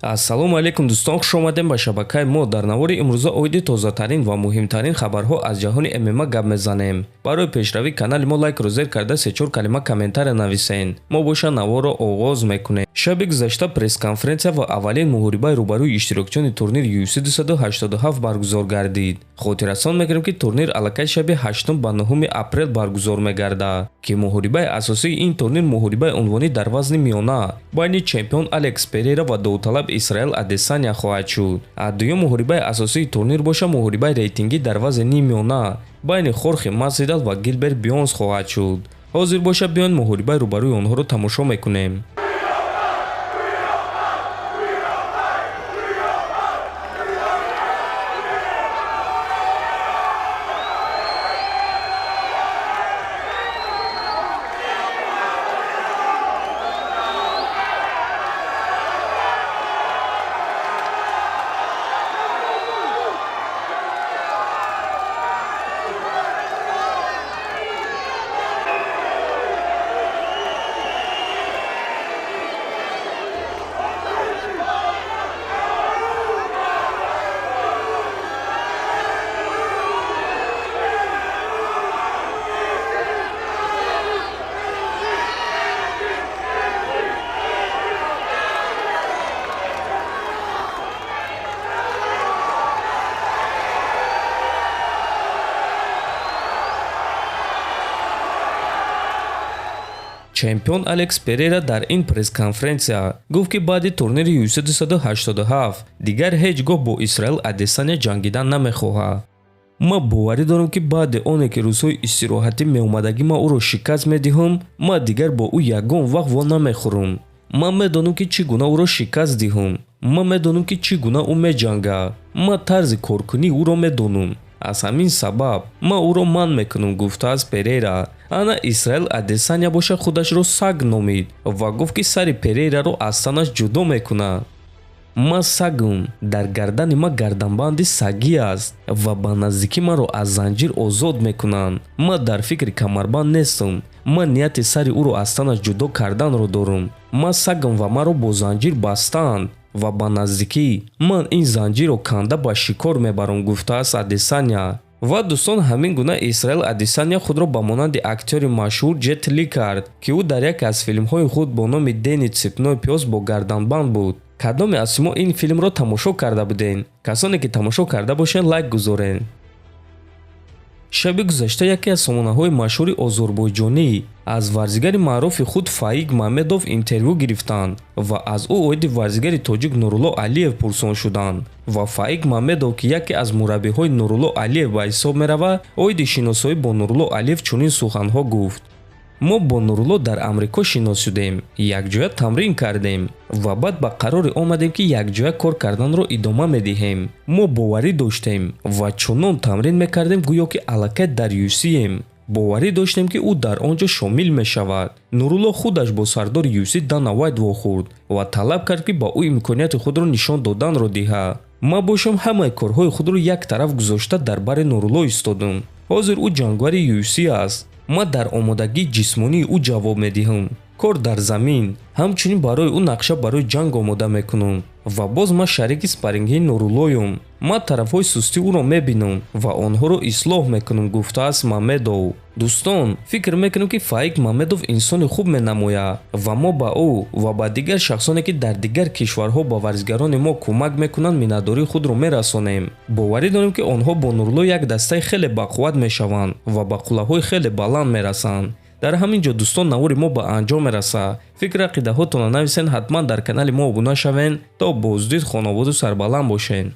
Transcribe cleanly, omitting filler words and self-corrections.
Ассалому алейкум дӯстон, хуш омадем ба шабакаи мо. Дар навори имрӯза оиди тозатарин ва муҳимтарин хабарҳо аз ҷаҳони ММА гап мезанем. Барои пешравӣ канали мо лайкро зер карда 3-4 калима комментария нависен. Мо боша наворро оғоз мекунем. Шаби гузашта пресс-конференсия ва аввалин муҳорибаи рӯбарӯи иштирокчиёни турнир UFC 287 баргузор гардид. Хотиррасон мекунем ки турнир аллакай шаби 8 ба 9 апрел баргузор мегардад, ки муҳорибаи асосии ин турнир муҳорибаи унвонӣ дар вазни миёна байни чемпион Алекс Перейра ва довталаб Исраил Адесаня хоҳад шуд. Дуюм муҳорибаи асосии турнир боша муҳорибаи рейтингӣ дар вазни миёна байни Хорхе Масвидал ва Гилберт Бёрнс хоҳад шуд. ҳозир боша биён муҳорибаи рӯбарӯи онҳоро тамошо мекунем. чемпион Алекс Перейра дар ин пресс-конференсия гуфт ки баъди турнири UFC 287 дигар ҳеҷ гоҳ бо Исраил Адесаня ҷангидан намехоҳад. Ма боварӣ дорам ки баъди оне ки рӯзҳои истироҳатӣ меомадагӣ ма ӯро шикаст медиҳам, ма дигар бо ӯ ягон вақт во намехӯрам. Ман медонам ки чӣ гуна ӯро шикаст диҳам. Ман медонам ки чӣ гуна ӯ меҷангад. Ман тарзи коркунии ӯро медонам. аз ҳамин сабаб ман ӯро манъ мекунам, гуфтааст Перейра. ана Исраил Адесаня боша худашро саг номид ва гуфт ки сари Перейраро аз танаш ҷудо мекунад. ман сагам, дар гардани ман гарданбанди сагӣ аст ва ба наздикӣ маро аз занҷир озод мекунанд. ман дар фикри камарбанд нестам. ман нияти сари ӯро аз танаш ҷудо карданро дорам. ман сагам ва маро бо занҷир бастаанд ва ба наздикӣ ман ин занҷирро канда ба шикор мебарам, гуфтааст Адесаня. ва дӯстон, ҳамин гуна Исраил Адесаня худро ба монанди актёри машҳур Джет Ли кард, ки ӯ дар яке аз филмҳои худ бо номи Дени Цепной пёс бо гарданбанд буд. кадоме аз шумо ин филмро тамошо карда буден? касоне ки тамошо карда бошен лайк гузорен. шаби гузашта яке аз сомонаҳои машҳури озарбойҷонӣ аз варзигари маъруфи худ Фаиг Мамедов интервю гирифтанд ва аз ӯ оиди варзигари тоҷик Нурулло Алиев пурсон шуданд. ва Фаиг Мамедов, ки яке аз мураббиҳои Нурулло Алиев ба ҳисоб меравад, оиди шиносоӣ бо Нурулло Алиев чунин суханҳо гуфт: мо бо Нурулло дар Амрико шинос шудем, якҷоя тамрин кардем ва баъд ба қароре омадем ки якҷоя кор карданро идома медиҳем. мо боварӣ доштем ва чунон тамрин мекардем гӯё ки аллакай дар UFC-ем. боварӣ доштем ки ӯ дар он ҷо шомил мешавад. Нурулло худаш бо сардори UFC Дана Вайт вохӯрд ва талаб кард ки ба ӯ имконияти худро нишон доданро диҳад. ман бошам ҳамаи корҳои худро як тараф гузошта дар бари Нурулло истодам. ҳозир ӯ ҷангвари UFC аст. ман дар омодагии ҷисмонии ӯ ҷавоб медиҳам. кор дар замин. ҳамчунин барои ӯ нақша барои ҷанг омода мекунам. ва боз ман шарики спарингии Нуруллоям. ман тарафҳои сустии ӯро мебинам ва онҳоро ислоҳ мекунам, гуфтааст Мамедов. дӯстон, фикр мекунам ки Фаиг Мамедов инсони хуб менамояд ва мо ба ӯ ва ба дигар шахсоне ки дар дигар кишварҳо ба варзигарони мо кӯмак мекунанд миннатдории худро мерасонем. боварӣ дорем ки онҳо бо Нурулло як дастаи хеле бақувват мешаванд ва ба қуллаҳои хеле баланд мерасанд. дар ҳамин ҷо дӯстон, навори мо ба анҷом мерасад. фикр ақидаҳотонро нависен, ҳатман дар канали мо обуна шавен то боздид хонободу сарбаланд бошен.